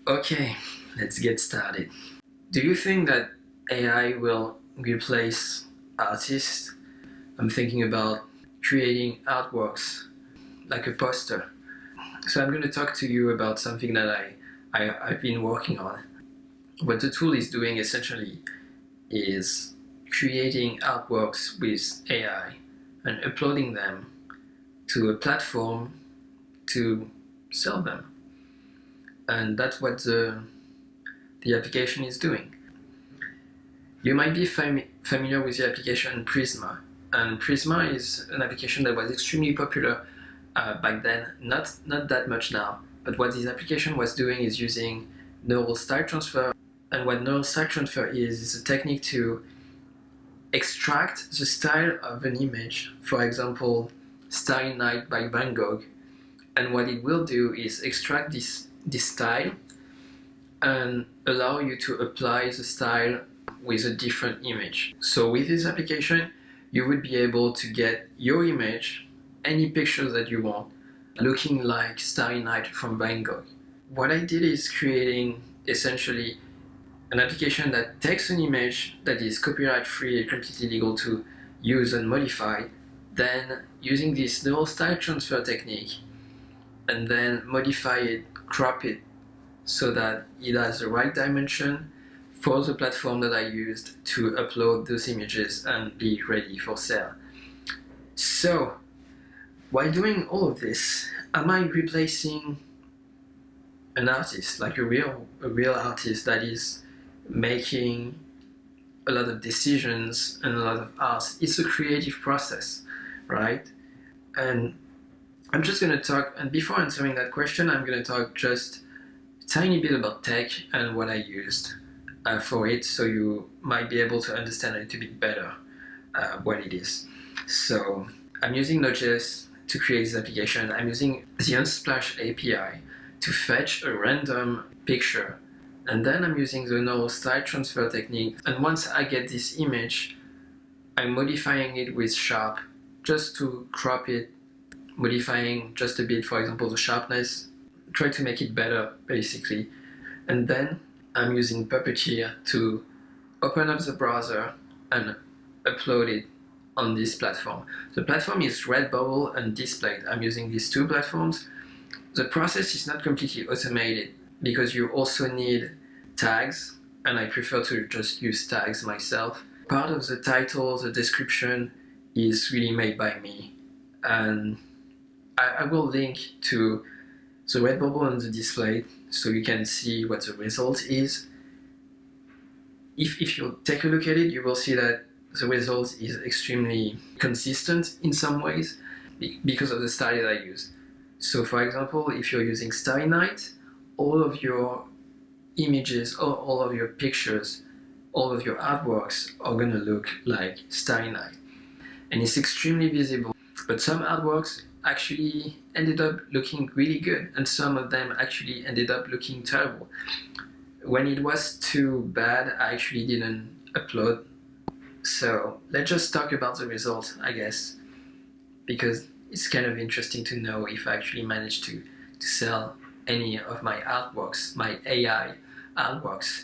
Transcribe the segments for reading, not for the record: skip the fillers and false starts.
Okay, let's get started. Do you think that AI will replace artists? I'm thinking about creating artworks like a poster. So I'm going to talk to you about something that I've been working on. What the tool is doing essentially is creating artworks with AI and uploading them to a platform to sell them. And that's what the application is doing. You might be familiar with the application Prisma, and Prisma is an application that was extremely popular back then, not that much now, but what this application was doing is using neural style transfer, and what neural style transfer is a technique to extract the style of an image, for example, Starry Night by Van Gogh, and what it will do is extract this style and allow you to apply the style with a different image. So with this application, you would be able to get your image, any picture that you want, looking like Starry Night from Van Gogh. What I did is creating essentially an application that takes an image that is copyright free and completely legal to use and modify, then using this neural style transfer technique, and then modify it, crop it, so that it has the right dimension for the platform that I used to upload those images and be ready for sale. So, while doing all of this, am I replacing an artist, like a real artist that is making a lot of decisions and a lot of art? It's a creative process, right? And I'm just going to talk, and before answering that question, I'm going to talk just a tiny bit about tech and what I used for it, so you might be able to understand a little bit better what it is. So I'm using Node.js to create this application. I'm using the Unsplash API to fetch a random picture, and then I'm using the neural style transfer technique, and once I get this image, I'm modifying it with Sharp just to crop it, modifying just a bit, for example, the sharpness, try to make it better, basically. And then I'm using Puppeteer to open up the browser and upload it on this platform. The platform is Redbubble and Displayed. I'm using these two platforms. The process is not completely automated because you also need tags, and I prefer to just use tags myself. Part of the title, the description, is really made by me, and I will link to the Redbubble and the Display so you can see what the result is. If you take a look at it, you will see that the result is extremely consistent in some ways because of the style that I use. So for example, if you're using Starry Night, all of your images, all of your pictures, all of your artworks are gonna look like Starry Night. And it's extremely visible, but some artworks actually ended up looking really good, and some of them actually ended up looking terrible. When it was too bad, I actually didn't upload. So let's just talk about the result, I guess, because it's kind of interesting to know if I actually managed to sell any of my artworks, my AI artworks.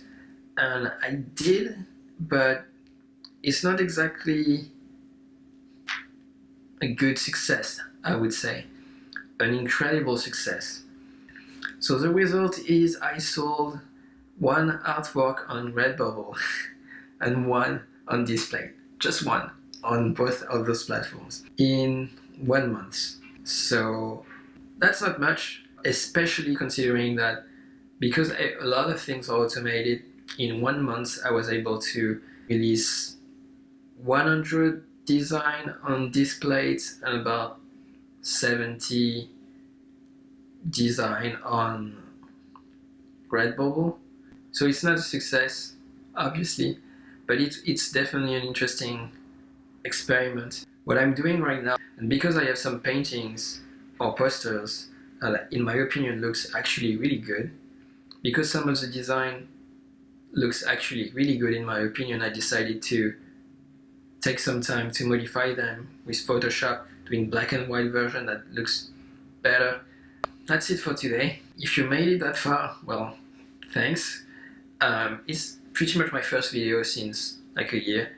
And I did, but it's not exactly a good success, I would say. An incredible success. So the result is I sold one artwork on Redbubble and one on Display. Just one on both of those platforms in 1 month. So that's not much, especially considering that because a lot of things are automated, in 1 month I was able to release 100 design on Displays and about 70 design on Redbubble. So it's not a success, obviously, but it's definitely an interesting experiment. What I'm doing right now, and because I have some paintings or posters that in my opinion looks actually really good, because some of the design looks actually really good in my opinion, I decided to take some time to modify them with Photoshop, doing black and white version that looks better. That's it for today. If you made it that far, well, Thanks. It's pretty much my first video since like a year.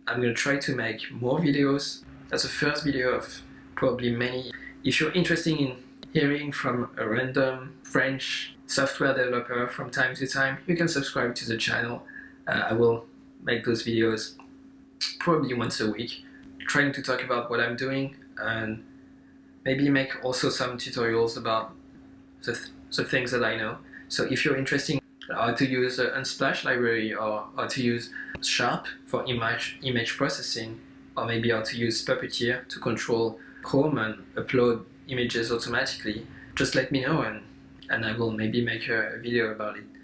I'm gonna try to make more videos. That's the first video of probably many. If you're interested in hearing from a random French software developer from time to time, you can subscribe to the channel. I will make those videos probably once a week, trying to talk about what I'm doing and maybe make also some tutorials about the things that I know. So if you're interested in how to use the Unsplash library or how to use Sharp for image processing, or maybe how to use Puppeteer to control Chrome and upload images automatically, just let me know and I will maybe make a video about it.